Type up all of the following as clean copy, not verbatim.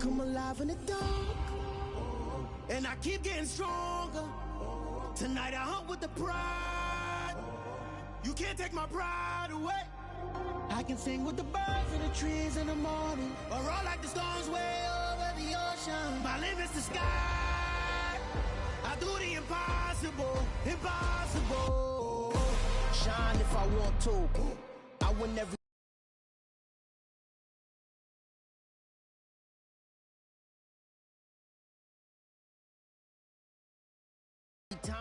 come alive in the dark, and I keep getting stronger. Tonight I hunt with the pride. You can't take my pride away. I can sing with the birds and the trees in the morning, or roll like the storms way over the ocean. My limit's the sky. I do the impossible, impossible. Shine if I want to. I win every time.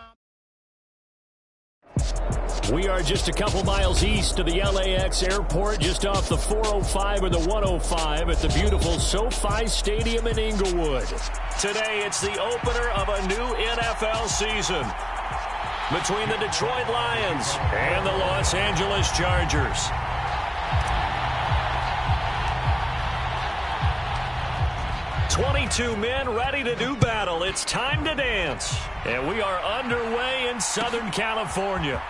We are just a couple miles east of the LAX airport, just off the 405 or the 105 at the beautiful SoFi Stadium in Inglewood. Today, it's the opener of a new NFL season between the Detroit Lions and the Los Angeles Chargers. "22 men ready to do battle. It's time to dance." And we are underway in Southern California.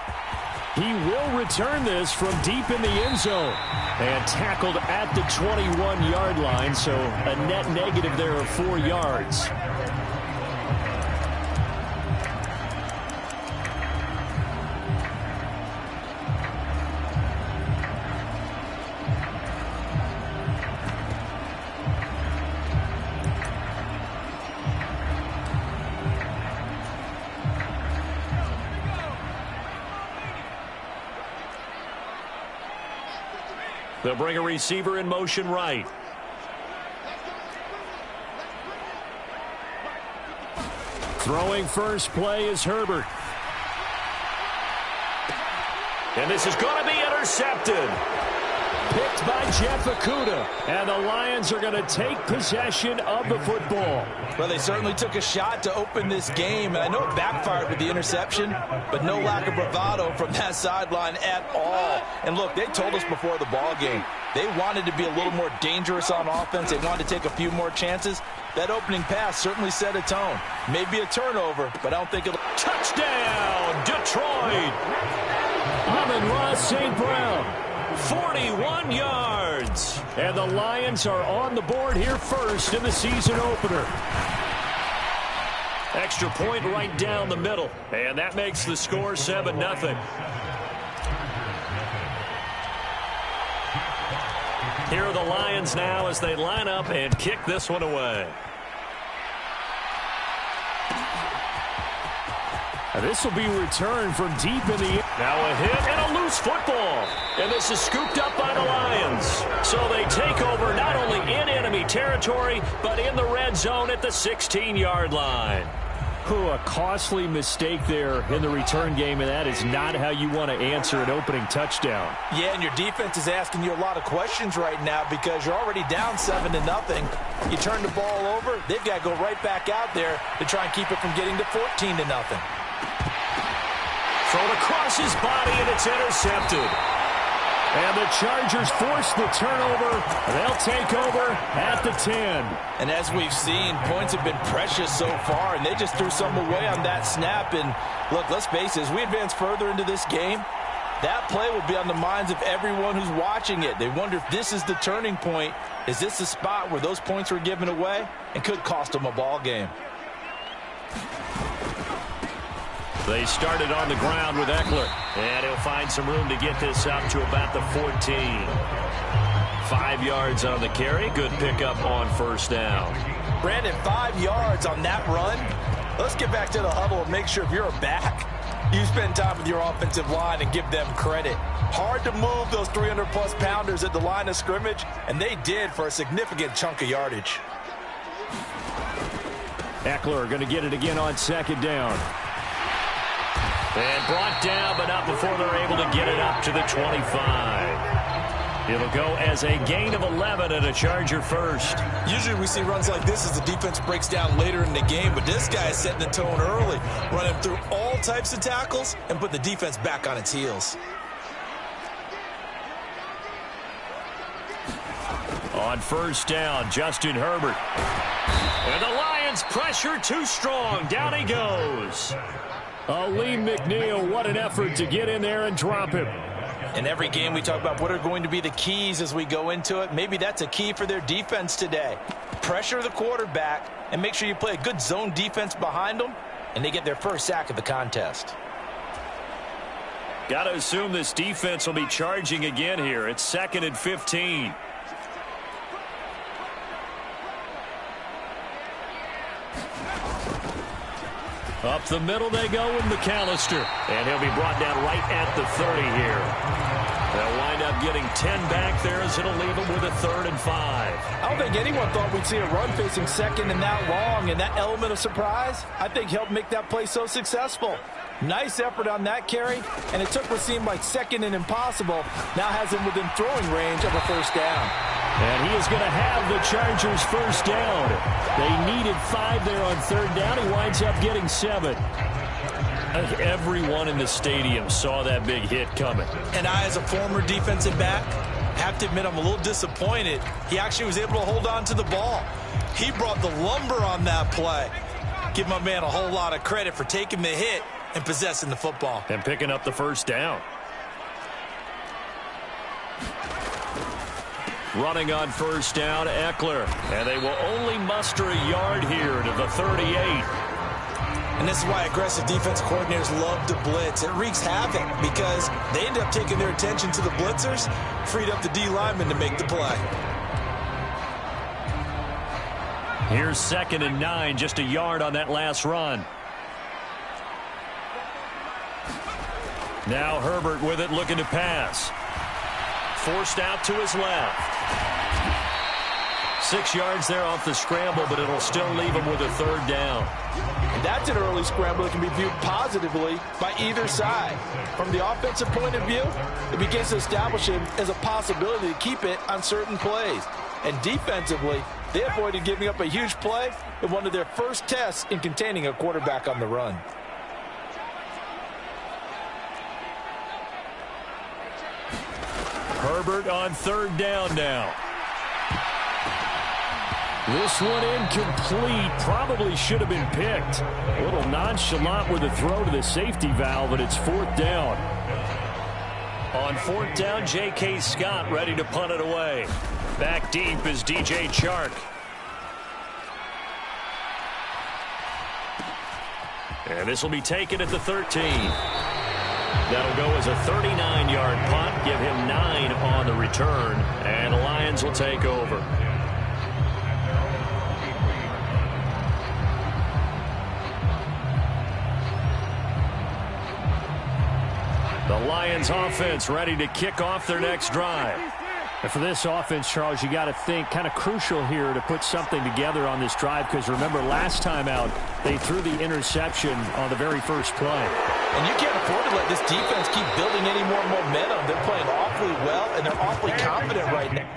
He will return this from deep in the end zone and tackled at the 21-yard line, so a net negative there of 4 yards. They'll bring a receiver in motion right. Throwing first play is Herbert. And this is going to be intercepted. Picked by Jeff Okudah. And the Lions are going to take possession of the football. Well, they certainly took a shot to open this game, and I know it backfired with the interception, but no lack of bravado from that sideline at all. And look, they told us before the ball game, they wanted to be a little more dangerous on offense. They wanted to take a few more chances. That opening pass certainly set a tone. Maybe a turnover, but I don't think it'll... Touchdown, Detroit! Amon-Ra St. Brown. 41 yards. And the Lions are on the board here first in the season opener. Extra point right down the middle. And that makes the score 7-0. Here are the Lions now as they line up and kick this one away. And this will be returned from deep in the... Now a hit and a loose football. And this is scooped up by the Lions. So they take over not only in enemy territory, but in the red zone at the 16-yard line. A costly mistake there in the return game, and that is not how you want to answer an opening touchdown. Yeah, and your defense is asking you a lot of questions right now because you're already down 7-0. You turn the ball over, they've got to go right back out there to try and keep it from getting to 14-0. Thrown across his body, and it's intercepted. And the Chargers force the turnover. They'll take over at the 10. And as we've seen, points have been precious so far, and they just threw some away on that snap. And look, let's face it, as we advance further into this game, that play will be on the minds of everyone who's watching it. They wonder if this is the turning point. Is this the spot where those points were given away and could cost them a ball game? They started on the ground with Eckler, and he'll find some room to get this up to about the 14. 5 yards on the carry. Good pickup on first down. Brandon, 5 yards on that run. Let's get back to the huddle and make sure if you're a back, you spend time with your offensive line and give them credit. Hard to move those 300-plus pounders at the line of scrimmage, and they did for a significant chunk of yardage. Eckler going to get it again on second down. And brought down, but not before they're able to get it up to the 25. It'll go as a gain of 11 and a Charger first. Usually we see runs like this as the defense breaks down later in the game, but this guy is setting the tone early, running through all types of tackles and put the defense back on its heels. On first down, Justin Herbert. And the Lions pressure too strong. Down he goes. Aleem McNeil, what an effort to get in there and drop him. In every game we talk about what are going to be the keys as we go into it. Maybe that's a key for their defense today. Pressure the quarterback and make sure you play a good zone defense behind them, and they get their first sack of the contest. Got to assume this defense will be charging again here. It's 2nd and 15. Up the middle they go with McAllister. And he'll be brought down right at the 30 here. They'll wind up getting 10 back there as it'll leave them with a 3rd and 5. I don't think anyone thought we'd see a run facing second and that long, and that element of surprise, I think, helped make that play so successful. Nice effort on that carry, and it took what seemed like second and impossible, now has him within throwing range of a first down. And he is going to have the Chargers first down. They needed 5 there on 3rd down. He winds up getting 7. Everyone in the stadium saw that big hit coming. And I, as a former defensive back, have to admit I'm a little disappointed. He actually was able to hold on to the ball. He brought the lumber on that play. Give my man a whole lot of credit for taking the hit and possessing the football. And picking up the first down. Running on first down, Eckler. And they will only muster a yard here to the 38. And this is why aggressive defense coordinators love to blitz. It wreaks havoc because they end up taking their attention to the blitzers, freed up the D lineman to make the play. Here's 2nd and 9, just a yard on that last run. Now Herbert with it, looking to pass. Forced out to his left. 6 yards there off the scramble, but it'll still leave him with a 3rd down. And that's an early scramble that can be viewed positively by either side. From the offensive point of view, it begins to establish him as a possibility to keep it on certain plays. And defensively, they avoided giving up a huge play in one of their first tests in containing a quarterback on the run. Herbert on 3rd down now. This one incomplete. Probably should have been picked. A little nonchalant with a throw to the safety valve, but it's 4th down. On 4th down, J.K. Scott ready to punt it away. Back deep is DJ Chark. And this will be taken at the 13. That'll go as a 39-yard punt. Give him 9 on the return. And the Lions will take over. The Lions offense ready to kick off their next drive. And for this offense, Charles, you got to think kind of crucial here to put something together on this drive, because remember last time out they threw the interception on the very first play. And you can't afford to let this defense keep building any more momentum. They're playing awfully well, and they're awfully confident right now.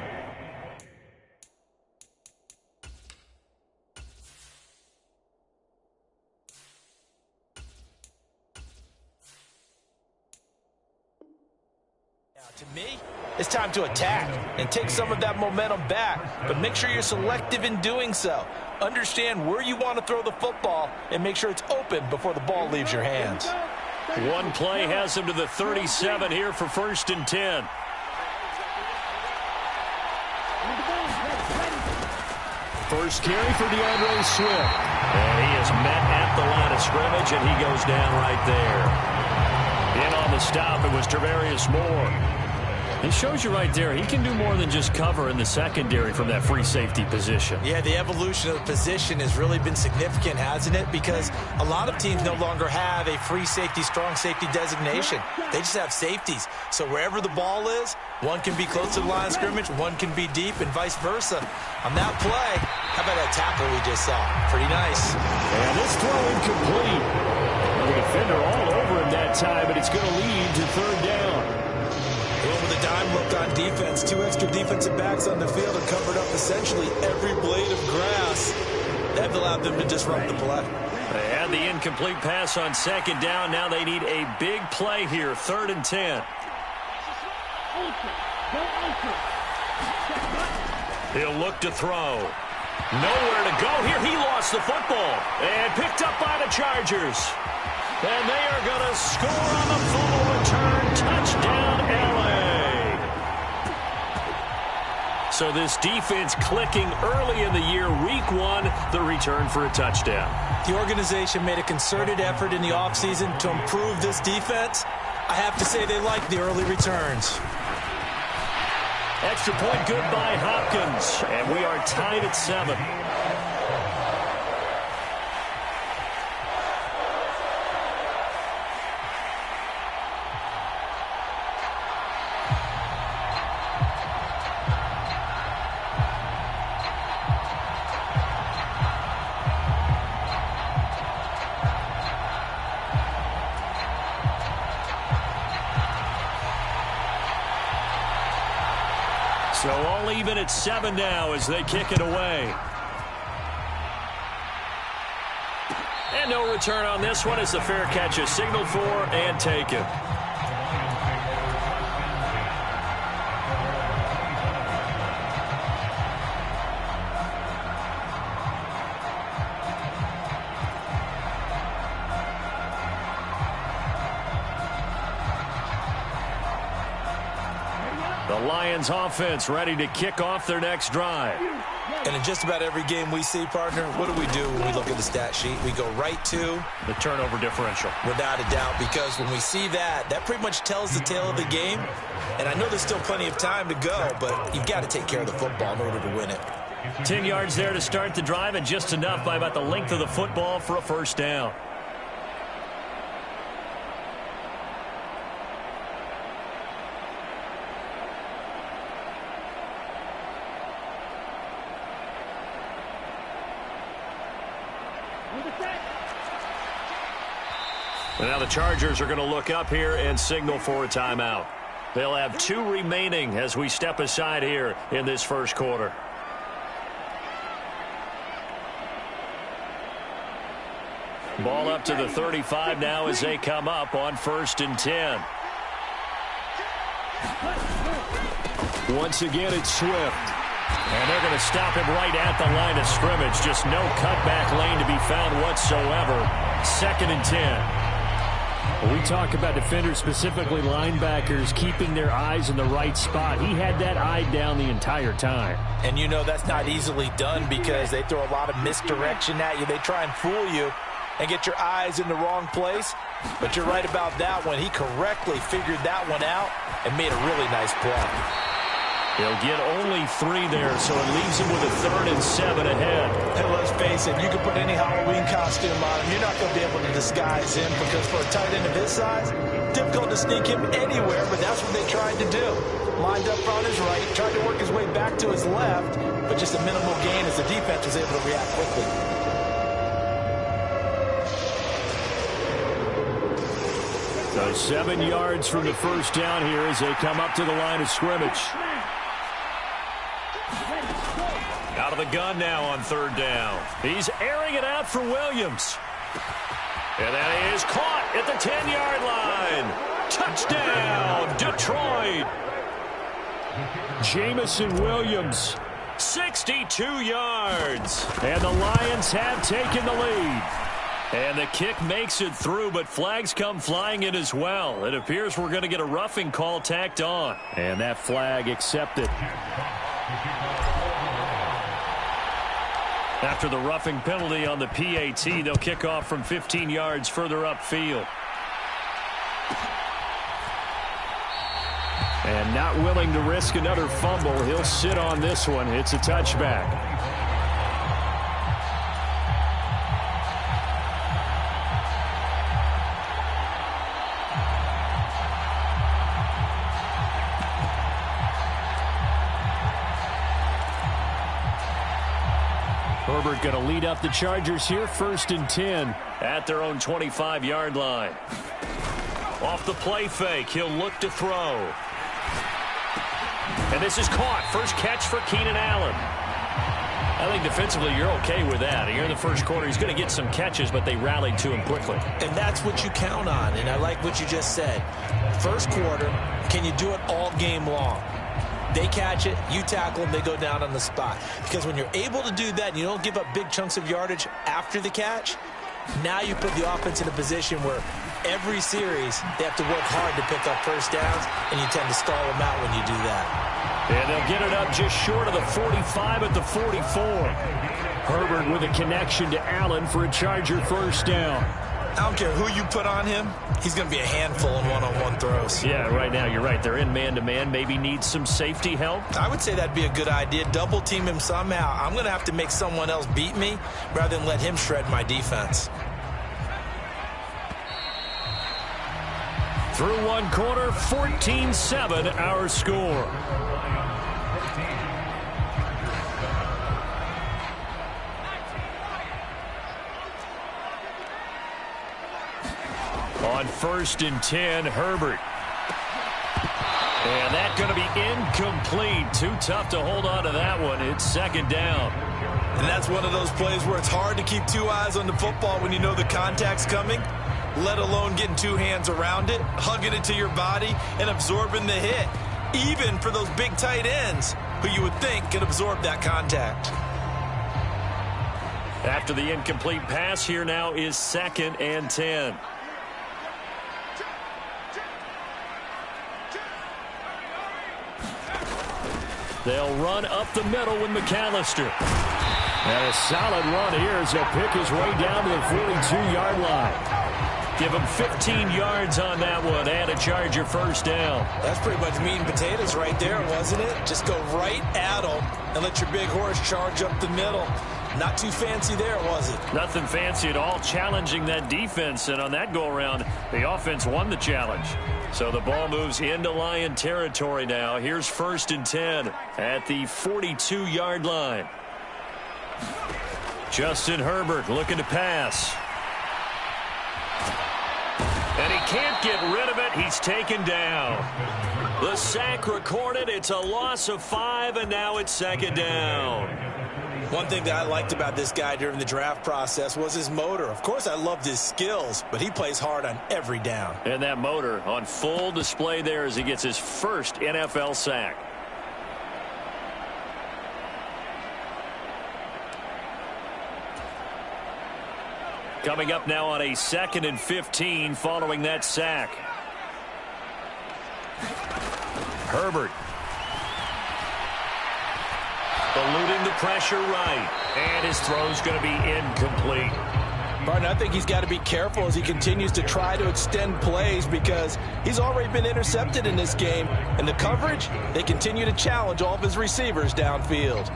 To me, it's time to attack and take some of that momentum back, but make sure you're selective in doing so. Understand where you want to throw the football and make sure it's open before the ball leaves your hands. One play has him to the 37 here for 1st and 10. First carry for DeAndre Swift. And he is met at the line of scrimmage, and he goes down right there. In on the stop, it was Tarvarius Moore. It shows you right there, he can do more than just cover in the secondary from that free safety position. Yeah, the evolution of the position has really been significant, hasn't it? Because a lot of teams no longer have a free safety, strong safety designation. They just have safeties. So wherever the ball is, one can be close to the line of scrimmage, one can be deep, and vice versa. On that play, how about that tackle we just saw? Pretty nice. And this throw incomplete. The defender all over him that time, but it's going to lead to 3rd down. With a dime look on defense, 2 extra defensive backs on the field and covered up essentially every blade of grass. That allowed them to disrupt the play. They had the incomplete pass on 2nd down. Now they need a big play here, 3rd and 10. He'll look to throw. Nowhere to go here. He lost the football and picked up by the Chargers. And they are going to score on the fumble return. Touchdown, LA. So this defense clicking early in the year, week 1, the return for a touchdown. The organization made a concerted effort in the offseason to improve this defense. I have to say they like the early returns. Extra point good by Hopkins, and we are tied at 7. So all even at 7 now as they kick it away. And no return on this one as the fair catch is signaled for and taken. The Lions offense ready to kick off their next drive. And in just about every game we see, partner, what do we do when we look at the stat sheet? We go right to the turnover differential. Without a doubt, because when we see that, that pretty much tells the tale of the game. And I know there's still plenty of time to go, but you've got to take care of the football in order to win it. 10 yards there to start the drive, and just enough by about the length of the football for a first down. And now the Chargers are going to look up here and signal for a timeout. They'll have 2 remaining as we step aside here in this first quarter. Ball up to the 35 now as they come up on 1st and 10. Once again, it's Swift. And they're going to stop him right at the line of scrimmage. Just no cutback lane to be found whatsoever. 2nd and 10. We talk about defenders, specifically linebackers, keeping their eyes in the right spot. He had that eye down the entire time. And you know that's not easily done because they throw a lot of misdirection at you. They try and fool you and get your eyes in the wrong place. But you're right about that one. He correctly figured that one out and made a really nice play. He'll get only 3 there, so it leaves him with a 3rd and 7 ahead. And let's face it, you can put any Halloween costume on him. You're not going to be able to disguise him because for a tight end of his size, difficult to sneak him anywhere, but that's what they tried to do. Lined up on his right, tried to work his way back to his left, but just a minimal gain as the defense was able to react quickly. So 7 yards from the first down here as they come up to the line of scrimmage. Out of the gun now on 3rd down. He's airing it out for Williams. And that is caught at the 10-yard line. Touchdown, Detroit. Jamison Williams. 62 yards. And the Lions have taken the lead. And the kick makes it through, but flags come flying in as well. It appears we're going to get a roughing call tacked on. And that flag accepted. After the roughing penalty on the PAT, they'll kick off from 15 yards further upfield. And not willing to risk another fumble, he'll sit on this one. It's a touchback. Herbert going to lead up the Chargers here, 1st and 10. At their own 25-yard line. Off the play fake, he'll look to throw. And this is caught. First catch for Keenan Allen. I think defensively you're okay with that. Here in the first quarter, he's going to get some catches, but they rallied to him quickly. And that's what you count on, and I like what you just said. First quarter, can you do it all game long? They catch it, you tackle them, they go down on the spot. Because when you're able to do that and you don't give up big chunks of yardage after the catch, now you put the offense in a position where every series they have to work hard to pick up first downs, and you tend to stall them out when you do that. And they'll get it up just short of the 45 at the 44. Herbert with a connection to Allen for a Charger first down. I don't care who you put on him. He's going to be a handful in one-on-one throws. Yeah, right now you're right. They're in man-to-man. Maybe need some safety help. I would say that'd be a good idea. Double team him somehow. I'm going to have to make someone else beat me rather than let him shred my defense. Through one quarter, 14-7 our score. On 1st and 10, Herbert. And that's going to be incomplete. Too tough to hold on to that one. It's 2nd down. And that's one of those plays where it's hard to keep 2 eyes on the football when you know the contact's coming, let alone getting 2 hands around it, hugging it to your body, and absorbing the hit, even for those big tight ends who you would think can absorb that contact. After the incomplete pass, here now is 2nd and 10. They'll run up the middle with McAllister. And a solid run here as he'll pick his way down to the 42-yard line. Give him 15 yards on that one and a Charger first down. That's pretty much meat and potatoes right there, wasn't it? Just go right at him and let your big horse charge up the middle. Not too fancy there, was it? Nothing fancy at all, challenging that defense. And on that go-around, the offense won the challenge. So the ball moves into Lion territory now. Here's 1st and 10 at the 42-yard line. Justin Herbert looking to pass. And he can't get rid of it. He's taken down. The sack recorded. It's a loss of 5, and now it's 2nd down. One thing that I liked about this guy during the draft process was his motor. Of course, I loved his skills, but he plays hard on every down. And that motor on full display there as he gets his first NFL sack. Coming up now on a 2nd and 15 following that sack. Herbert. Eluding the pressure right. And his throw's going to be incomplete. Barton, I think he's got to be careful as he continues to try to extend plays because he's already been intercepted in this game. And the coverage, they continue to challenge all of his receivers downfield.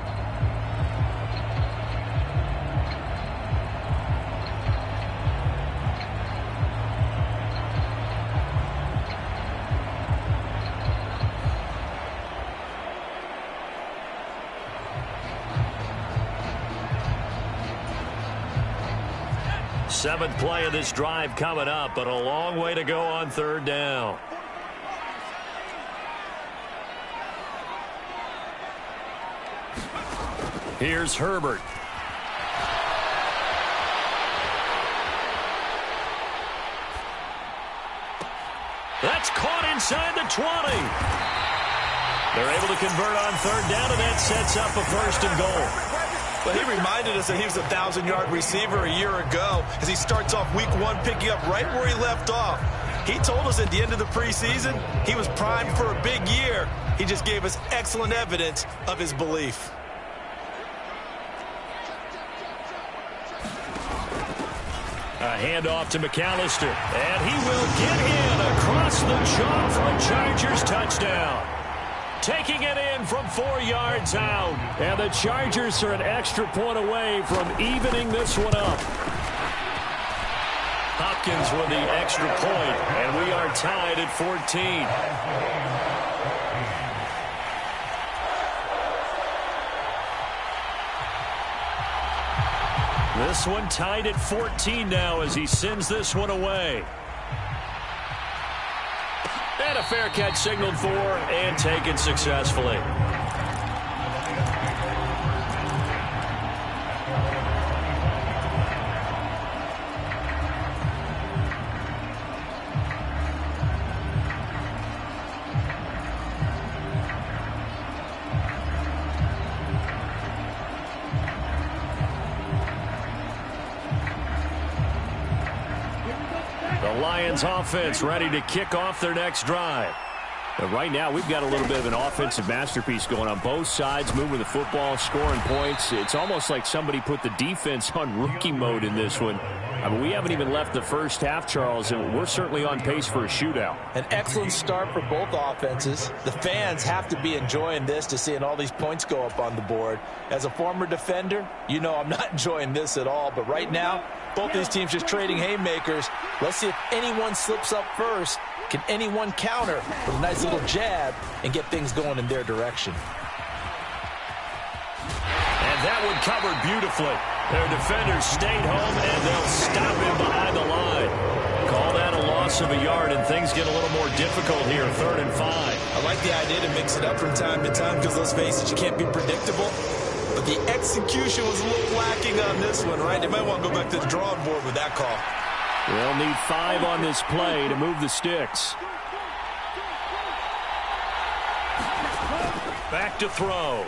Seventh play of this drive coming up, but a long way to go on 3rd down. Here's Herbert. That's caught inside the 20. They're able to convert on 3rd down, and that sets up a 1st and goal. But he reminded us that he was a 1,000-yard receiver a year ago as he starts off week 1 picking up right where he left off. He told us at the end of the preseason he was primed for a big year. He just gave us excellent evidence of his belief. A handoff to McAllister, and he will get in across the chalk for a Chargers touchdown. Taking it in from 4 yards out. And the Chargers are an extra point away from evening this one up. Hopkins with the extra point, and we are tied at 14. This one tied at 14 now as he sends this one away. And a fair catch signaled for and taken successfully. The Lions offense ready to kick off their next drive. Right now, we've got a little bit of an offensive masterpiece going on both sides, moving the football, scoring points. It's almost like somebody put the defense on rookie mode in this one. I mean, we haven't even left the first half, Charles, and we're certainly on pace for a shootout. An excellent start for both offenses. The fans have to be enjoying this to seeing all these points go up on the board. As a former defender, you know I'm not enjoying this at all. But right now, both these teams just trading haymakers. Let's see if anyone slips up first. Can anyone counter with a nice little jab and get things going in their direction? And that one covered beautifully. Their defenders stayed home, and they'll stop him behind the line. Call that a loss of a yard, and things get a little more difficult here, 3rd and 5. I like the idea to mix it up from time to time because, let's face it, you can't be predictable. But the execution was a little lacking on this one, right? They might want to go back to the drawing board with that call. They'll need 5 on this play to move the sticks. Back to throw.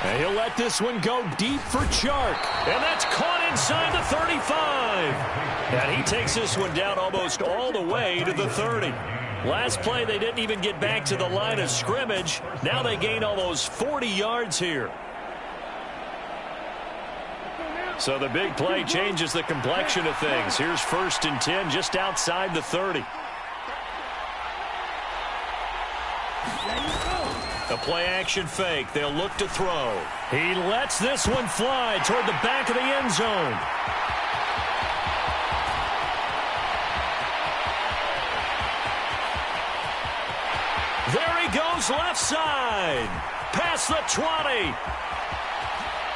And he'll let this one go deep for Chark. And that's caught inside the 35. And he takes this one down almost all the way to the 30. Last play, they didn't even get back to the line of scrimmage. Now they gain almost 40 yards here. So the big play changes the complexion of things. Here's 1st and 10 just outside the 30. The play-action fake. They'll look to throw. He lets this one fly toward the back of the end zone. There he goes left side. Past the 20.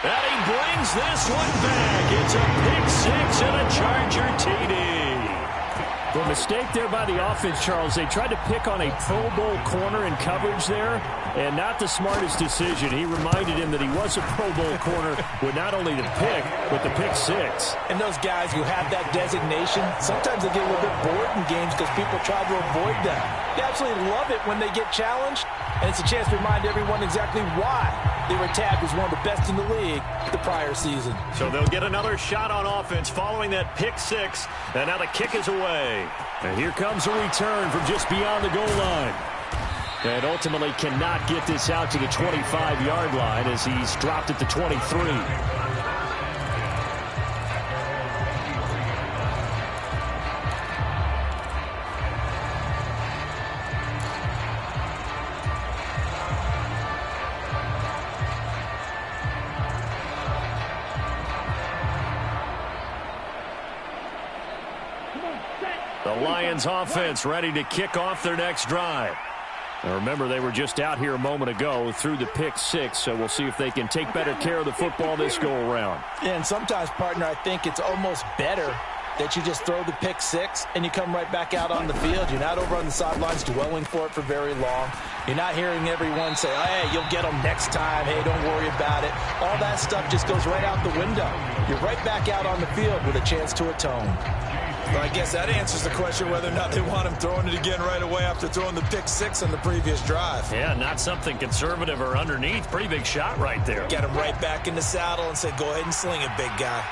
And he brings this one back. It's a pick 6 and a Charger TD. The mistake there by the offense, Charles, they tried to pick on a Pro Bowl corner in coverage there, and not the smartest decision. He reminded him that he was a Pro Bowl corner with not only the pick, but the pick 6. And those guys who have that designation, sometimes they get a little bit bored in games because people try to avoid them. They absolutely love it when they get challenged, and it's a chance to remind everyone exactly why they were tagged as one of the best in the league the prior season. So they'll get another shot on offense following that pick 6, and now the kick is away. And here comes a return from just beyond the goal line. And ultimately cannot get this out to the 25-yard line as he's dropped at the 23. The Lions offense ready to kick off their next drive. Now remember, they were just out here a moment ago through the pick 6, so we'll see if they can take better care of the football this go-around. Yeah, and sometimes, partner, I think it's almost better that you just throw the pick 6 and you come right back out on the field. You're not over on the sidelines dwelling for it for very long. You're not hearing everyone say, hey, you'll get them next time. Hey, don't worry about it. All that stuff just goes right out the window. You're right back out on the field with a chance to atone. Well, I guess that answers the question whether or not they want him throwing it again right away after throwing the pick 6 on the previous drive. Yeah, not something conservative or underneath. Pretty big shot right there. Get him right back in the saddle and say, go ahead and sling it, big guy.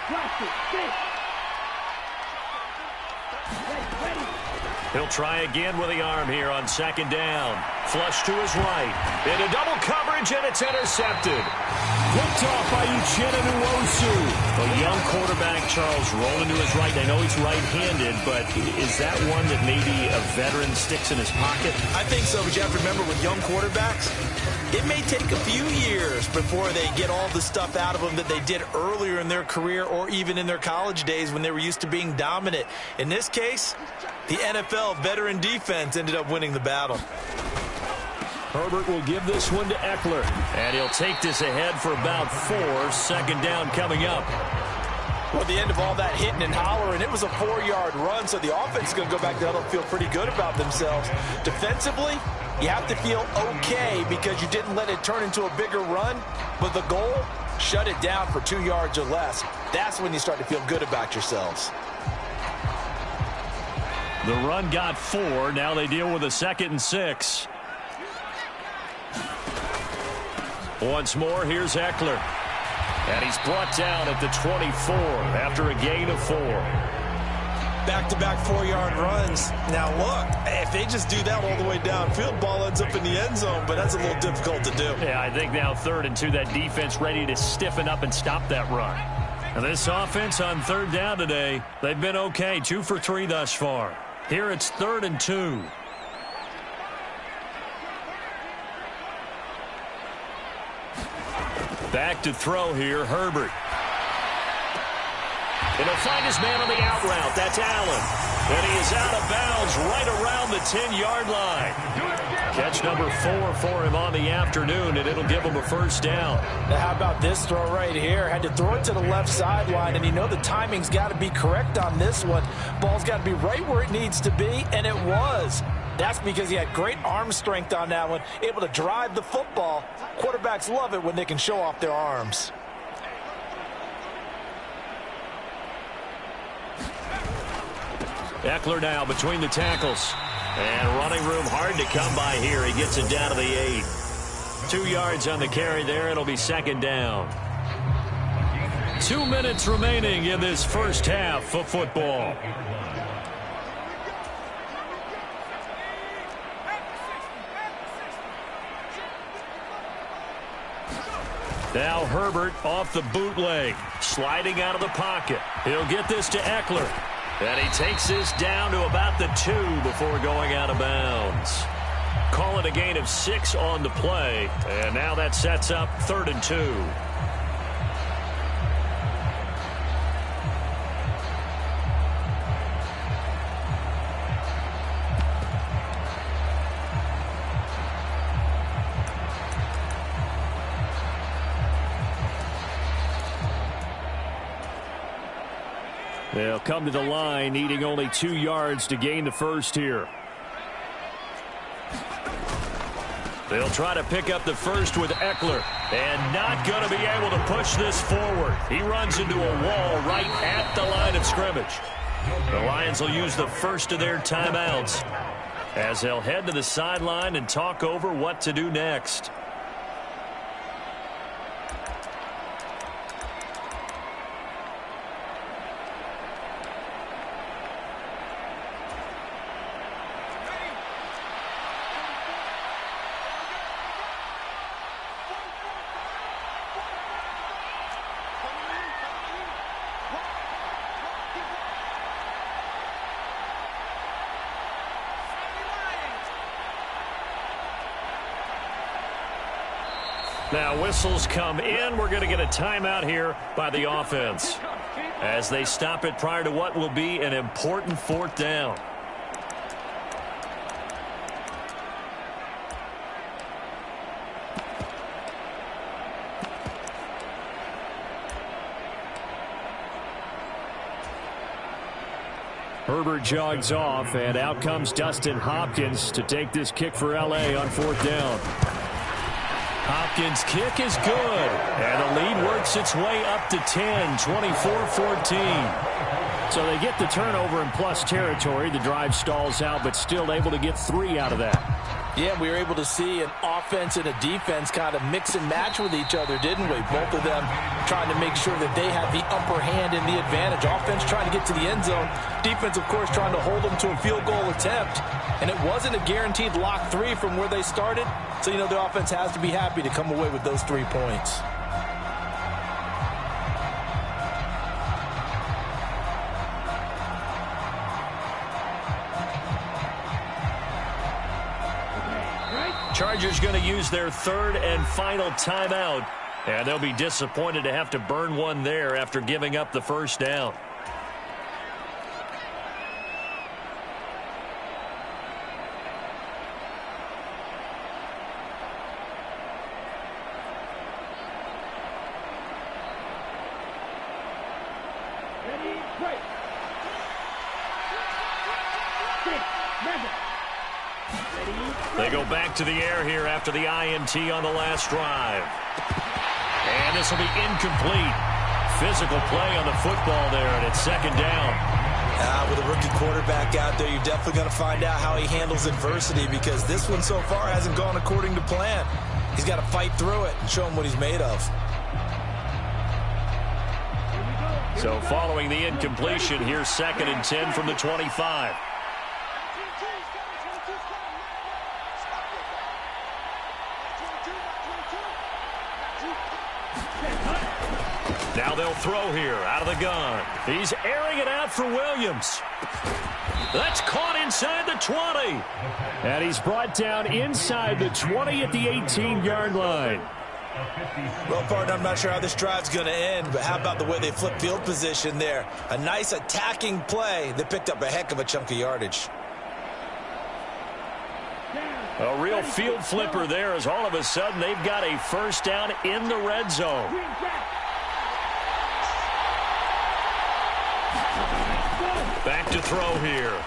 He'll try again with the arm here on 2nd down. Flush to his right. Into double coverage, and it's intercepted. Picked off by Uchenna Nwosu. A young quarterback, Charles, rolling to his right. I know he's right-handed, but is that one that maybe a veteran sticks in his pocket? I think so, but you have to remember with young quarterbacks, it may take a few years before they get all the stuff out of them that they did earlier in their career or even in their college days when they were used to being dominant. In this case, the NFL veteran defense ended up winning the battle. Herbert will give this one to Eckler. And he'll take this ahead for about 4. 2nd down coming up. Well, at the end of all that hitting and hollering, it was a 4-yard run, so the offense is going to go back there and feel pretty good about themselves. Defensively, you have to feel okay because you didn't let it turn into a bigger run, but the goal, shut it down for 2 yards or less. That's when you start to feel good about yourselves. The run got 4. Now they deal with a 2nd and 6. Once more, here's Eckler. And he's brought down at the 24 after a gain of 4. back-to-back 4-yard runs. Now, look, if they just do that all the way downfield, ball ends up in the end zone, but that's a little difficult to do. Yeah, I think now 3rd and 2, that defense ready to stiffen up and stop that run. And this offense on 3rd down today, they've been okay, 2 for 3 thus far. Here it's 3rd and 2. Back to throw here, Herbert. And he'll find his man on the out route. That's Allen. And he is out of bounds right around the 10-yard line. Catch number 4 for him on the afternoon, and it'll give him a first down. Now, how about this throw right here? Had to throw it to the left sideline, and you know the timing's got to be correct on this one. Ball's got to be right where it needs to be, and it was. That's because he had great arm strength on that one, able to drive the football. Quarterbacks love it when they can show off their arms. Eckler now between the tackles. And running room hard to come by here. He gets it down to the 8. 2 yards on the carry there. It'll be 2nd down. 2 minutes remaining in this first half of football. Now Herbert off the bootleg. Sliding out of the pocket. He'll get this to Eckler. And he takes this down to about the 2 before going out of bounds. Call it a gain of 6 on the play. And now that sets up 3rd and 2. They'll come to the line, needing only 2 yards to gain the first here. They'll try to pick up the first with Eckler, and not going to be able to push this forward. He runs into a wall right at the line of scrimmage. The Lions will use the first of their timeouts as they'll head to the sideline and talk over what to do next. Now whistles come in. We're going to get a timeout here by the offense as they stop it prior to what will be an important 4th down. Herbert jogs off, and out comes Dustin Hopkins to take this kick for L.A. on 4th down. Hopkins' kick is good, and the lead works its way up to 10, 24-14. So they get the turnover in plus territory. The drive stalls out, but still able to get 3 out of that. Yeah, we were able to see an offense and a defense kind of mix and match with each other, didn't we? Both of them trying to make sure that they had the upper hand and the advantage. Offense trying to get to the end zone. Defense, of course, trying to hold them to a field goal attempt. And it wasn't a guaranteed lock 3 from where they started. So, you know, the offense has to be happy to come away with those 3 points. Chargers going to use their 3rd and final timeout, and they'll be disappointed to have to burn one there after giving up the first down. They go back to the air here after the INT on the last drive. And this will be incomplete. Physical play on the football there, and it's 2nd down. With a rookie quarterback out there, you're definitely going to find out how he handles adversity, because this one so far hasn't gone according to plan. He's got to fight through it and show him what he's made of. So following the incompletion, here's 2nd and 10 from the 25. Now they'll throw here out of the gun. He's airing it out for Williams. That's caught inside the 20. And he's brought down inside the 20 at the 18-yard line. Well, partner, I'm not sure how this drive's going to end, but how about the way they flip field position there? A nice attacking play that picked up a heck of a chunk of yardage. A real field flipper there, as all of a sudden they've got a first down in the red zone. Back to throw here.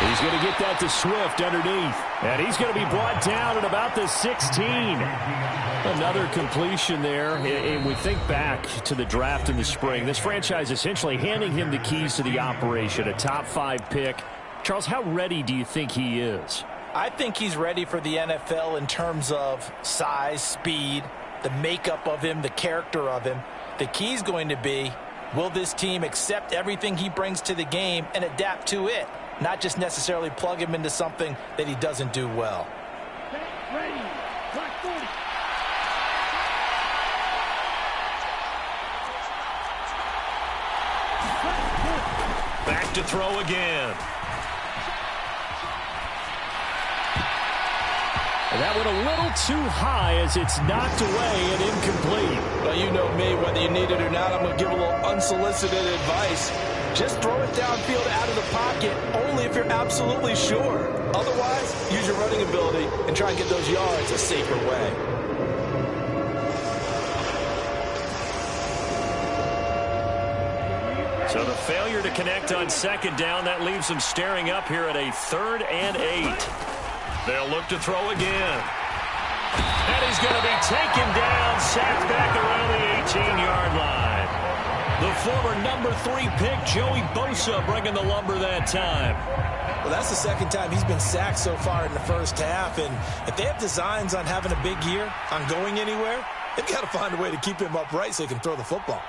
He's going to get that to Swift underneath. And he's going to be brought down at about the 16. Another completion there. And we think back to the draft in the spring. This franchise essentially handing him the keys to the operation, a top 5 pick. Charles, how ready do you think he is? I think he's ready for the NFL in terms of size, speed, the makeup of him, the character of him. The key's going to be, will this team accept everything he brings to the game and adapt to it? Not just necessarily plug him into something that he doesn't do well. Ready. Clock 40. Back to throw again. And that went a little too high as it's knocked away and incomplete. Well, you know me, whether you need it or not, I'm going to give a little unsolicited advice. Just throw it downfield out of the pocket, only if you're absolutely sure. Otherwise, use your running ability and try and get those yards a safer way. So the failure to connect on 2nd down, that leaves them staring up here at a 3rd and 8. They'll look to throw again. And he's going to be taken down, sacked back around the 18-yard line. The former number 3 pick, Joey Bosa, bringing the lumber that time. Well, that's the 2nd time he's been sacked so far in the first half. And if they have designs on having a big year, on going anywhere, they've got to find a way to keep him upright so he can throw the football.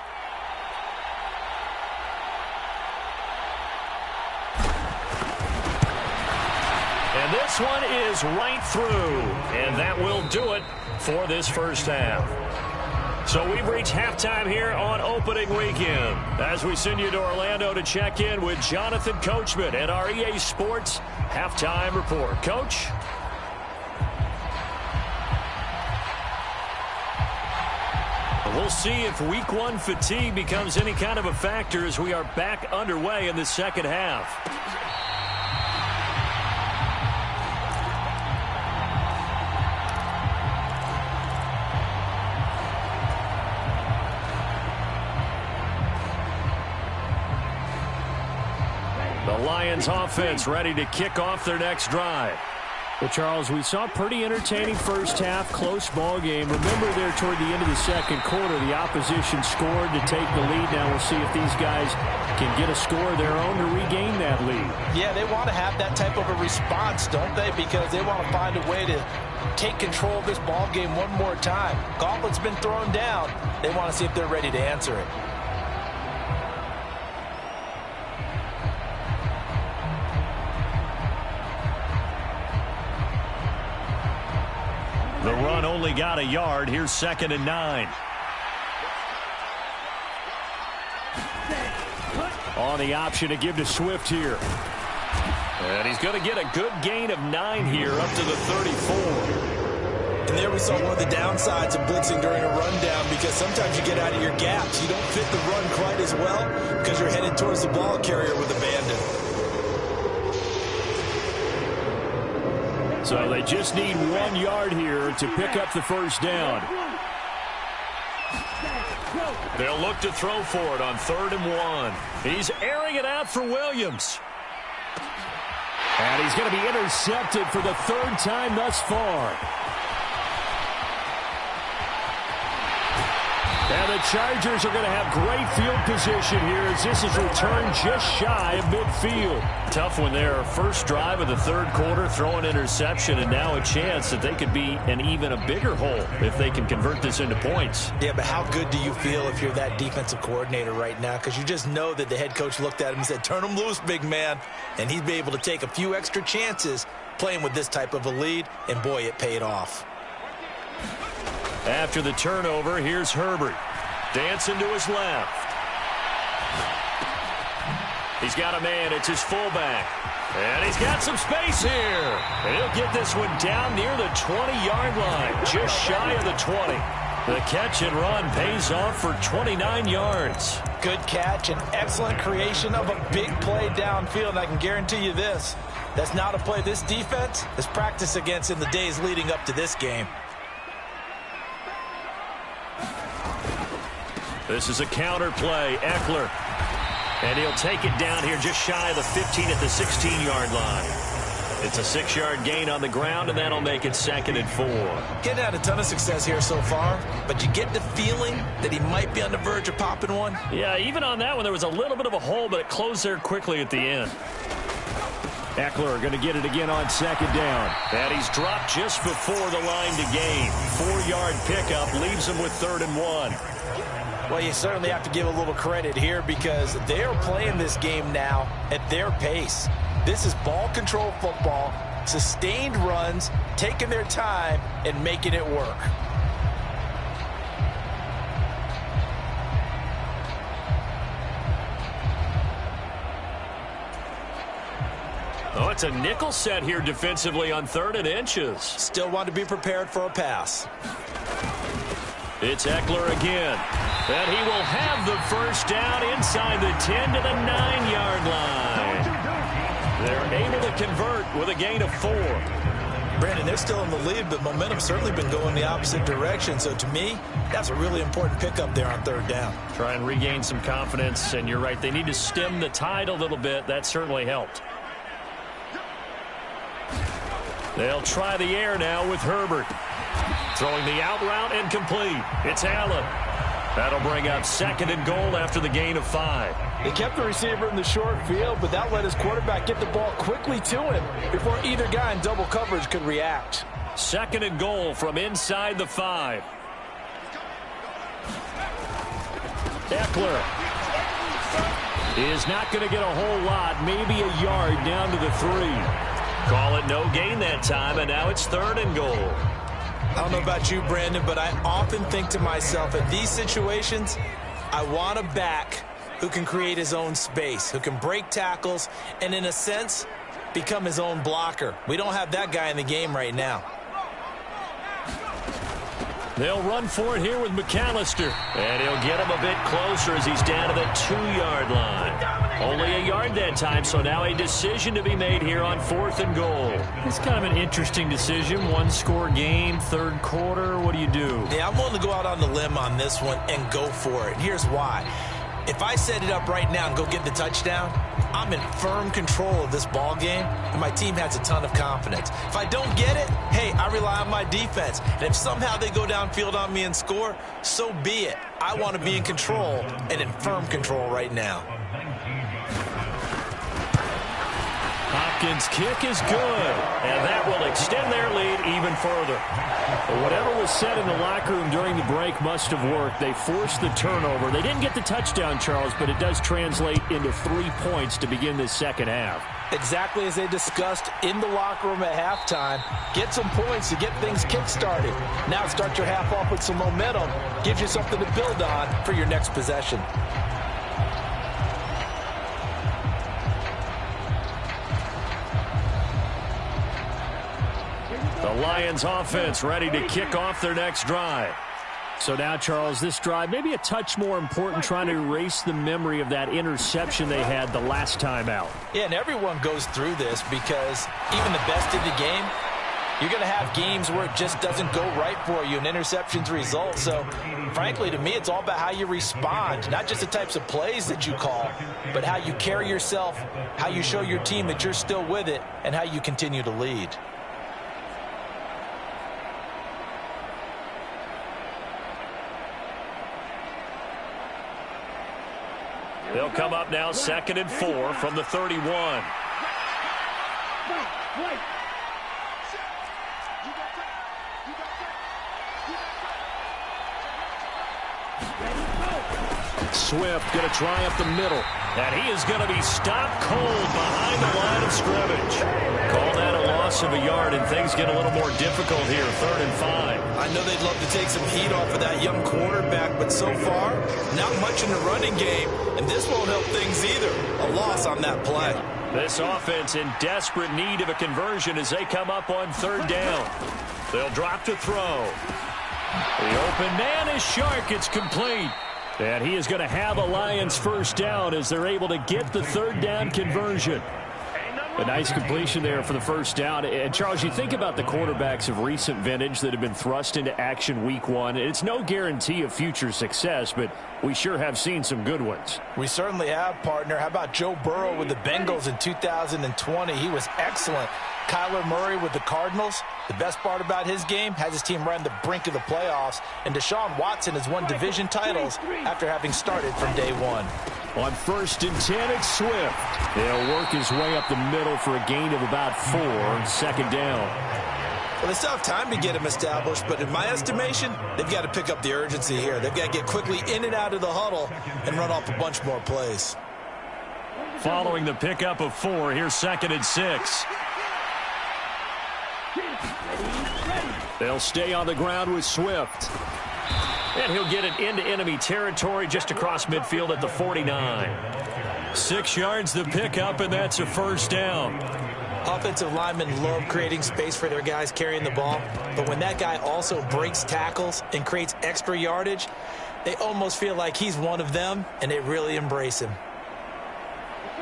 And this one is right through. And that will do it for this first half. So we've reached halftime here on opening weekend as we send you to Orlando to check in with Jonathan Coachman at our EA Sports Halftime Report. Coach? We'll see if week 1 fatigue becomes any kind of a factor as we are back underway in the second half. The Lions offense ready to kick off their next drive. Well, Charles, we saw a pretty entertaining first half, close ball game. Remember there toward the end of the second quarter, the opposition scored to take the lead. Now we'll see if these guys can get a score of their own to regain that lead. Yeah, they want to have that type of a response, don't they? Because they want to find a way to take control of this ball game one more time. Gauntlet's been thrown down. They want to see if they're ready to answer it. The run only got a yard. Here's 2nd and 9. On the option to give to Swift here. And he's going to get a good gain of 9 here up to the 34. And there we saw one of the downsides of blitzing during a rundown, because sometimes you get out of your gaps. You don't fit the run quite as well because you're headed towards the ball carrier with abandon. So they just need 1 yard here to pick up the first down. They'll look to throw for it on 3rd and 1. He's airing it out for Williams. And he's going to be intercepted for the 3rd time thus far. And And the Chargers are going to have great field position here as this is returned just shy of midfield. Tough one there. First drive of the third quarter, throw an interception, and now a chance that they could be an even a bigger hole if they can convert this into points. Yeah, but how good do you feel if you're that defensive coordinator right now? Because you just know that the head coach looked at him and said, turn him loose, big man. And he'd be able to take a few extra chances playing with this type of a lead, and boy, it paid off. After the turnover, here's Herbert. Dancing to his left. He's got a man. It's his fullback. And he's got some space here. And he'll get this one down near the 20-yard line, just shy of the 20. The catch and run pays off for 29 yards. Good catch and excellent creation of a big play downfield. And I can guarantee you this, that's not a play this defense has practiced against in the days leading up to this game. This is a counter play. Eckler. And he'll take it down here just shy of the 15 at the 16-yard line. It's a 6-yard gain on the ground, and that'll make it 2nd and 4. Getting had a ton of success here so far, but you get the feeling that he might be on the verge of popping one. Yeah, even on that one, there was a little bit of a hole, but it closed there quickly at the end. Eckler going to get it again on 2nd down. And he's dropped just before the line to gain. 4-yard pickup leaves him with 3rd and 1. Well, you certainly have to give a little credit here because they are playing this game now at their pace. This is ball control football, sustained runs, taking their time and making it work. Oh, it's a nickel set here defensively on 3rd and inches. Still want to be prepared for a pass. It's Eckler again. And he will have the first down inside the 10 to the 9-yard line. They're able to convert with a gain of 4. Brandon, they're still in the lead, but momentum's certainly been going the opposite direction. So to me, that's a really important pickup there on 3rd down. Try and regain some confidence, and you're right. They need to stem the tide a little bit. That certainly helped. They'll try the air now with Herbert. Throwing the out route and complete. It's Allen. That'll bring up 2nd and goal after the gain of 5. They kept the receiver in the short field, but that let his quarterback get the ball quickly to him before either guy in double coverage could react. 2nd and goal from inside the 5. Eckler is not going to get a whole lot, maybe a yard down to the 3. Call it no gain that time, and now it's 3rd and goal. I don't know about you, Brandon, but I often think to myself, in these situations, I want a back who can create his own space, who can break tackles, and in a sense, become his own blocker. We don't have that guy in the game right now. They'll run for it here with McAllister. And he'll get him a bit closer as he's down to the 2-yard line. Only a yard that time, so now a decision to be made here on 4th and goal. It's kind of an interesting decision. 1-score game, 3rd quarter. What do you do? Yeah, I'm willing to go out on the limb on this one and go for it. Here's why. If I set it up right now and go get the touchdown, I'm in firm control of this ball game, and my team has a ton of confidence. If I don't get it, hey, I rely on my defense. And if somehow they go downfield on me and score, so be it. I want to be in control and in firm control right now. Hopkins' kick is good, and that will extend their lead even further. Well, whatever was said in the locker room during the break must have worked. They forced the turnover. They didn't get the touchdown, Charles, but it does translate into 3 points to begin this second half. Exactly as they discussed in the locker room at halftime. Get some points to get things kick-started. Now start your half off with some momentum. Gives you something to build on for your next possession. The Lions offense ready to kick off their next drive. So now, Charles, this drive maybe a touch more important, trying to erase the memory of that interception they had the last time out. Yeah, and everyone goes through this because even the best in the game, you're going to have games where it just doesn't go right for you, and interceptions result. So, frankly, to me, it's all about how you respond, not just the types of plays that you call, but how you carry yourself, how you show your team that you're still with it, and how you continue to lead. They'll come up now 2nd and 4 from the 31. Swift going to try up the middle. And he is going to be stopped cold behind the line of scrimmage. Call that a loss of a yard, and things get a little more difficult here. 3rd and 5. I know they'd love to take some heat off of that young quarterback, but so far, not much in the running game, and this won't help things either. A loss on that play. This offense in desperate need of a conversion as they come up on 3rd down. They'll drop to throw. The open man is Shark. It's complete. And he is going to have a Lions 1st down as they're able to get the 3rd down conversion. A nice completion there for the 1st down. And, Charles, you think about the quarterbacks of recent vintage that have been thrust into action week 1. It's no guarantee of future success, but we sure have seen some good ones. We certainly have, partner. How about Joe Burrow with the Bengals in 2020? He was excellent. Kyler Murray with the Cardinals. The best part about his game, has his team right on the brink of the playoffs. And Deshaun Watson has won division titles after having started from day 1. On 1st and 10, it's Swift. He'll work his way up the middle for a gain of about 4. 2nd down. Well, they still have time to get him established, but in my estimation, they've got to pick up the urgency here. They've got to get quickly in and out of the huddle and run off a bunch more plays. Following the pickup of 4, here's 2nd and 6. They'll stay on the ground with Swift. And he'll get it into enemy territory just across midfield at the 49. 6 yards the pickup, and that's a 1st down. Offensive linemen love creating space for their guys carrying the ball, but when that guy also breaks tackles and creates extra yardage, they almost feel like he's one of them, and they really embrace him.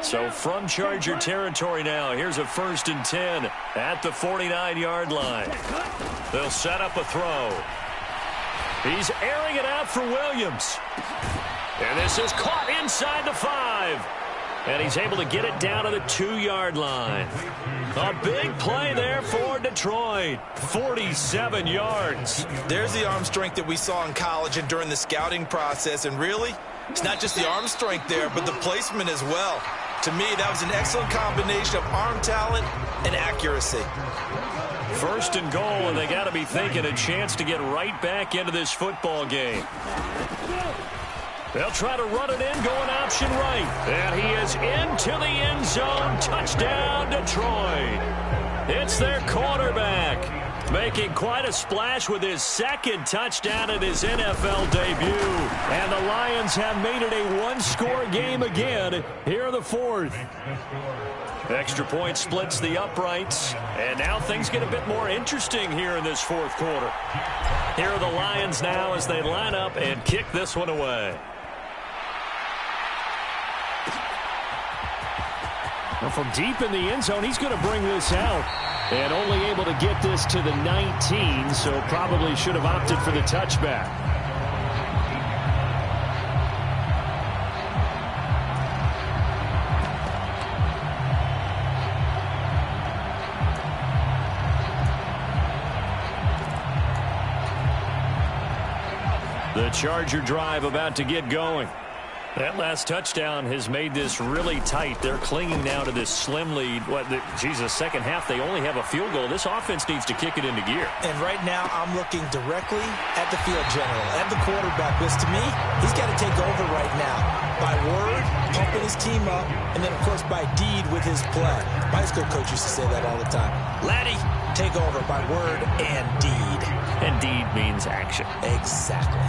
So from Charger territory now, here's a 1st and 10 at the 49-yard line. They'll set up a throw. He's airing it out for Williams. And this is caught inside the 5. And he's able to get it down to the 2-yard line. A big play there for Detroit. 47 yards. There's the arm strength that we saw in college and during the scouting process. And really, it's not just the arm strength there, but the placement as well. To me, that was an excellent combination of arm talent and accuracy. 1st and goal, and they got to be thinking a chance to get right back into this football game. They'll try to run it in, going option right. And he is into the end zone. Touchdown, Detroit. It's their quarterback making quite a splash with his 2nd touchdown in his NFL debut. And the Lions have made it a 1-score game again. Here are the 4th. Extra point splits the uprights. And now things get a bit more interesting here in this 4th quarter. Here are the Lions now as they line up and kick this one away. Well, from deep in the end zone, he's going to bring this out. And only able to get this to the 19, so probably should have opted for the touchback. The Charger drive about to get going. That last touchdown has made this really tight. They're clinging now to this slim lead. Second half, they only have a field goal. This offense needs to kick it into gear. And right now, I'm looking directly at the field general, at the quarterback, because to me, he's got to take over right now. By word, pumping his team up, and then, of course, by deed with his play. My high school coach used to say that all the time. Laddie, take over by word and deed. And deed means action. Exactly.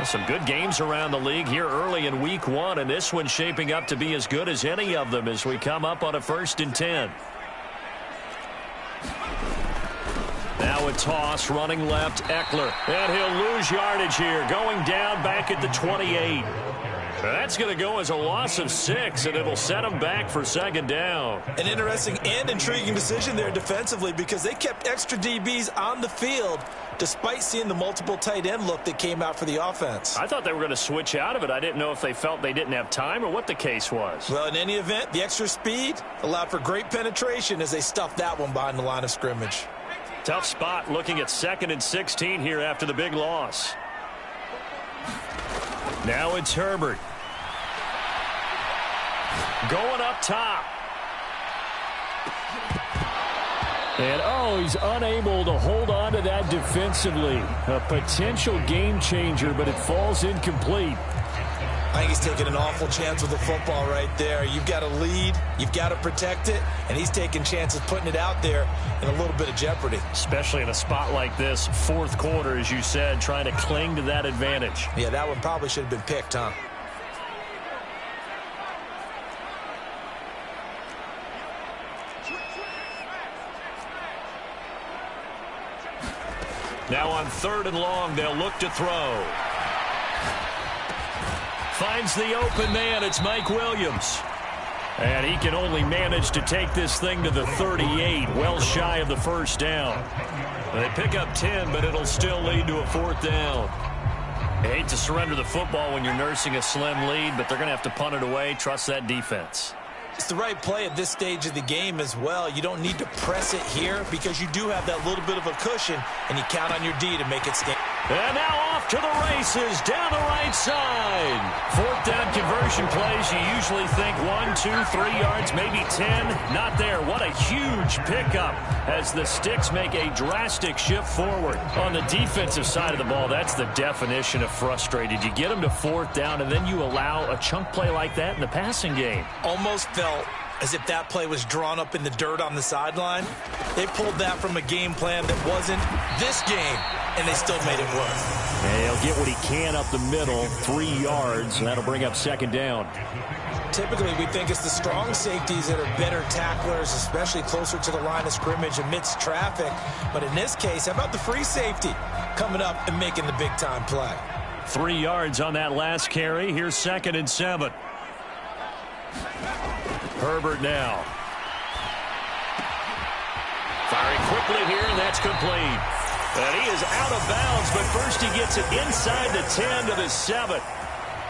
Some good games around the league here early in week 1, and this one's shaping up to be as good as any of them as we come up on a 1st and 10. Now a toss, running left, Eckler. And he'll lose yardage here, going down back at the 28. That's going to go as a loss of 6, and it'll set them back for second down. An interesting and intriguing decision there defensively because they kept extra DBs on the field despite seeing the multiple tight end look that came out for the offense. I thought they were going to switch out of it. I didn't know if they felt they didn't have time or what the case was. Well, in any event, the extra speed allowed for great penetration as they stuffed that one behind the line of scrimmage. Tough spot looking at 2nd and 16 here after the big loss. Now it's Herbert. Going up top. And, he's unable to hold on to that defensively. A potential game changer, but it falls incomplete. I think he's taking an awful chance with the football right there. You've got to lead, you've got to protect it, and he's taking chances putting it out there in a little bit of jeopardy. Especially in a spot like this, 4th quarter, as you said, trying to cling to that advantage. Yeah, that one probably should have been picked, huh? Now on 3rd and long, they'll look to throw. Finds the open man. It's Mike Williams. And he can only manage to take this thing to the 38, well shy of the first down. They pick up 10, but it'll still lead to a 4th down. You hate to surrender the football when you're nursing a slim lead, but they're going to have to punt it away. Trust that defense. It's the right play at this stage of the game as well. You don't need to press it here because you do have that little bit of a cushion, and you count on your D to make it stand. And now off to the races down the right side. 4th down conversion plays. You usually think 1, 2, 3 yards, maybe 10. Not there. What a huge pickup as the Sticks make a drastic shift forward. On the defensive side of the ball, that's the definition of frustrated. You get them to 4th down, and then you allow a chunk play like that in the passing game. Almost felt as if that play was drawn up in the dirt on the sideline. They pulled that from a game plan that wasn't this game, and they still made it work. And he'll get what he can up the middle, 3 yards, and that'll bring up 2nd down. Typically, we think it's the strong safeties that are better tacklers, especially closer to the line of scrimmage amidst traffic. But in this case, how about the free safety coming up and making the big-time play? 3 yards on that last carry. Here's 2nd and 7. Herbert now. Firing quickly here, and that's complete. And he is out of bounds, but first he gets it inside the 10 to the 7.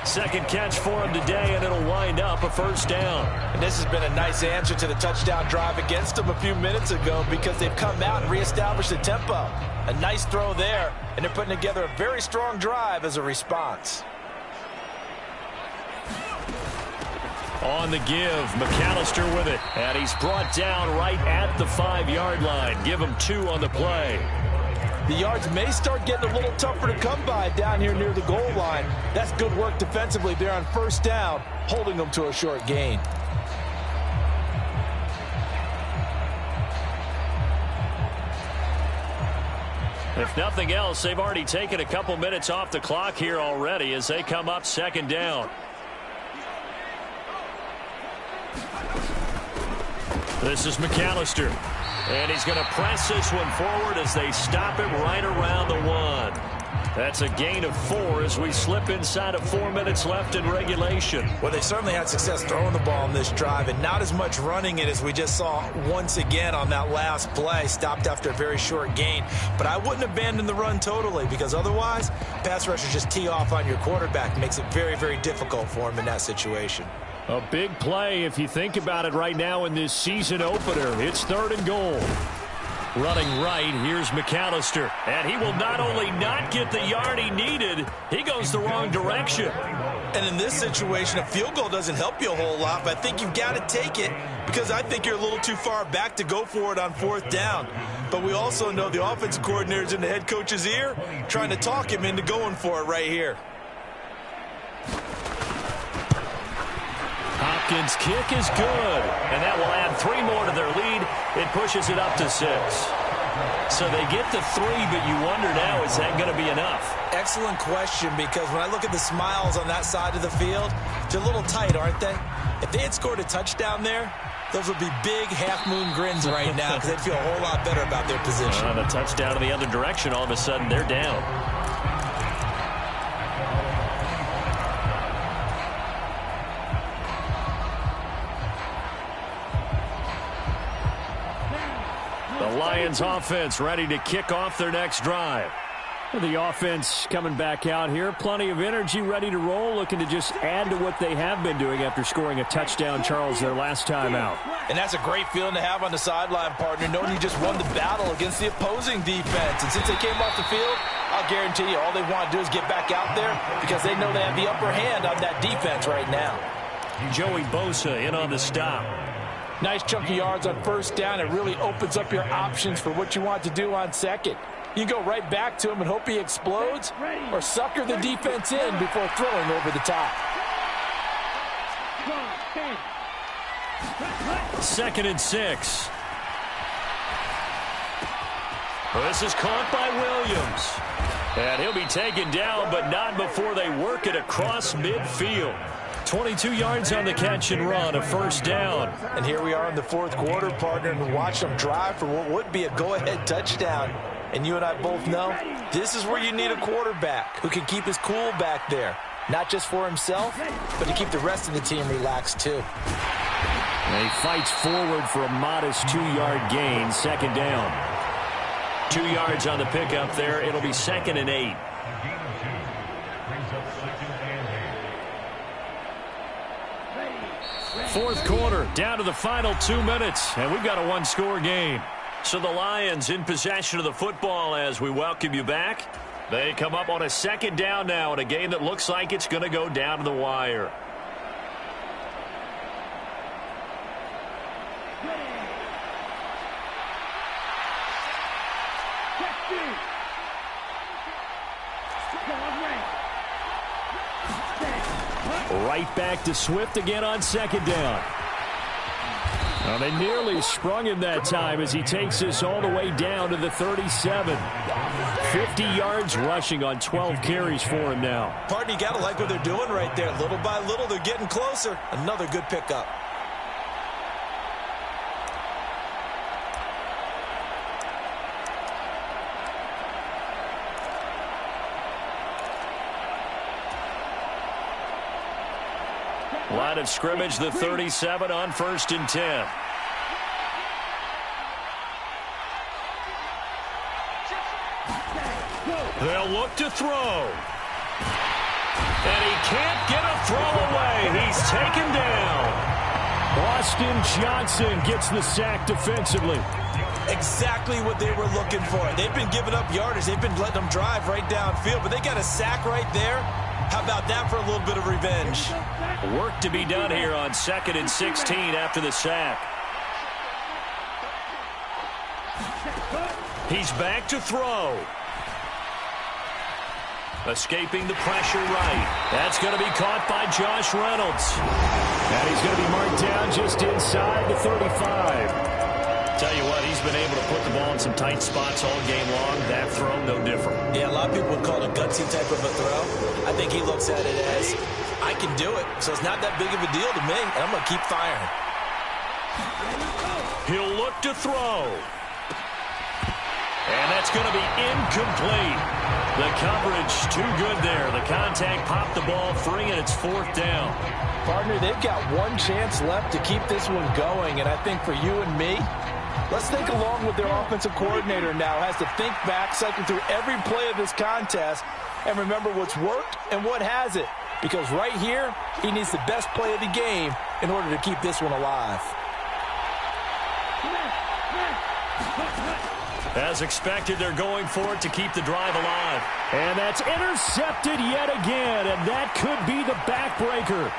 2nd catch for him today, and it'll wind up a 1st down. And this has been a nice answer to the touchdown drive against them a few minutes ago because they've come out and reestablished the tempo. A nice throw there, and they're putting together a very strong drive as a response. On the give, McAllister with it. And he's brought down right at the 5-yard line. Give him 2 on the play. The yards may start getting a little tougher to come by down here near the goal line. That's good work defensively there on 1st down, holding them to a short gain. If nothing else, they've already taken a couple minutes off the clock here already as they come up 2nd down. This is McAllister. And he's going to press this one forward as they stop him right around the 1. That's a gain of 4 as we slip inside of 4 minutes left in regulation. Well, they certainly had success throwing the ball on this drive and not as much running it as we just saw once again on that last play. Stopped after a very short gain. But I wouldn't abandon the run totally because otherwise, pass rushers just tee off on your quarterback. Makes it very, very difficult for him in that situation. A big play if you think about it right now in this season opener. It's 3rd and goal. Running right, here's McAllister. And he will not only not get the yard he needed, he goes the wrong direction. And in this situation, a field goal doesn't help you a whole lot, but I think you've got to take it because I think you're a little too far back to go for it on 4th down. But we also know the offensive coordinator's in the head coach's ear, trying to talk him into going for it right here. Hopkins' kick is good, and that will add 3 more to their lead. It pushes it up to 6. So they get to 3, but you wonder now, is that going to be enough? Excellent question, because when I look at the smiles on that side of the field, they're a little tight, aren't they? If they had scored a touchdown there, those would be big half-moon grins right now because they'd feel a whole lot better about their position. On a touchdown in the other direction, all of a sudden they're down. Lions offense ready to kick off their next drive. The offense coming back out here. Plenty of energy, ready to roll, looking to just add to what they have been doing after scoring a touchdown, Charles, their last time out. And that's a great feeling to have on the sideline, partner, knowing you just won the battle against the opposing defense. And since they came off the field, I'll guarantee you all they want to do is get back out there because they know they have the upper hand on that defense right now. Joey Bosa in on the stop. Nice chunk of yards on first down. It really opens up your options for what you want to do on second. You go right back to him and hope he explodes or sucker the defense in before throwing over the top. 2nd and 6. This is caught by Williams. And he'll be taken down, but not before they work it across midfield. 22 yards on the catch and run, a first down. And here we are in the fourth quarter, partner, and watch them drive for what would be a go-ahead touchdown. And you and I both know this is where you need a quarterback who can keep his cool back there. Not just for himself, but to keep the rest of the team relaxed too. And he fights forward for a modest 2-yard gain, second down. 2 yards on the pickup there. It'll be 2nd and 8. Fourth quarter, down to the final 2 minutes, and we've got a one-score game. So the Lions in possession of the football as we welcome you back. They come up on a second down now in a game that looks like it's going to go down to the wire. Right back to Swift again on second down. Well, they nearly sprung him that time as he takes this all the way down to the 37. 50 yards rushing on 12 carries for him now. Partner, you got to like what they're doing right there. Little by little, they're getting closer. Another good pickup. Line of scrimmage, the 37 on 1st and 10. They'll look to throw. And he can't get a throw away. He's taken down. Austin Johnson gets the sack defensively. Exactly what they were looking for. They've been giving up yardage. They've been letting them drive right downfield, but they got a sack right there. How about that for a little bit of revenge? Work to be done here on 2nd and 16 after the sack. He's back to throw. Escaping the pressure right. That's going to be caught by Josh Reynolds. And he's going to be marked down just inside the 35. Tell you what, he's been able to put the ball in some tight spots all game long. That throw, no different. Yeah, a lot of people would call it a gutsy type of a throw. I think he looks at it as, I can do it, so it's not that big of a deal to me, and I'm going to keep firing. He'll look to throw. And that's going to be incomplete. The coverage too good there. The contact popped the ball free, and it's 4th down. Partner, they've got one chance left to keep this one going, and I think for you and me, let's think along with their offensive coordinator now. Has to think back, cycle through every play of this contest, and remember what's worked and what hasn't. Because right here, he needs the best play of the game in order to keep this one alive. As expected, they're going for it to keep the drive alive. And that's intercepted yet again, and that could be the backbreaker.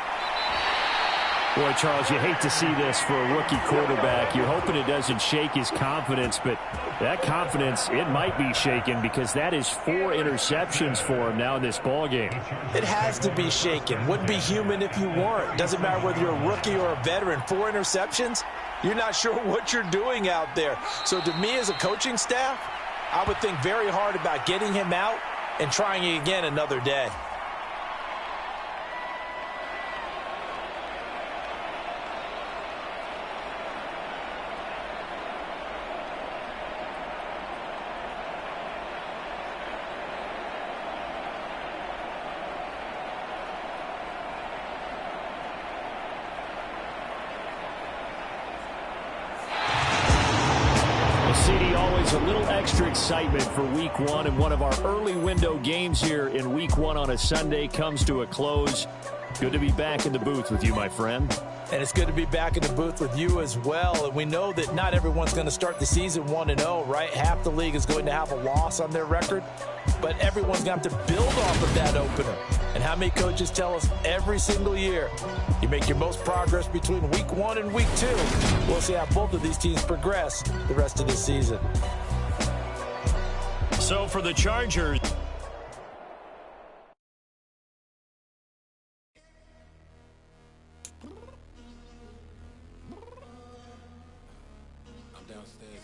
Boy, Charles, you hate to see this for a rookie quarterback. You're hoping it doesn't shake his confidence, but that confidence, it might be shaken because that is 4 interceptions for him now in this ballgame. It has to be shaken. Wouldn't be human if you weren't. Doesn't matter whether you're a rookie or a veteran. 4 interceptions, you're not sure what you're doing out there. So to me as a coaching staff, I would think very hard about getting him out and trying it again another day. always, a little extra excitement for Week 1, and one of our early window games here in Week 1 on a Sunday comes to a close. Good to be back in the booth with you, my friend. And it's good to be back in the booth with you as well. And we know that not everyone's going to start the season 1-0, right? Half the league is going to have a loss on their record, but everyone's going to have to build off of that opener. And how many coaches tell us every single year, you make your most progress between Week 1 and Week 2. We'll see how both of these teams progress the rest of this season. So for the Chargers, I'm downstairs.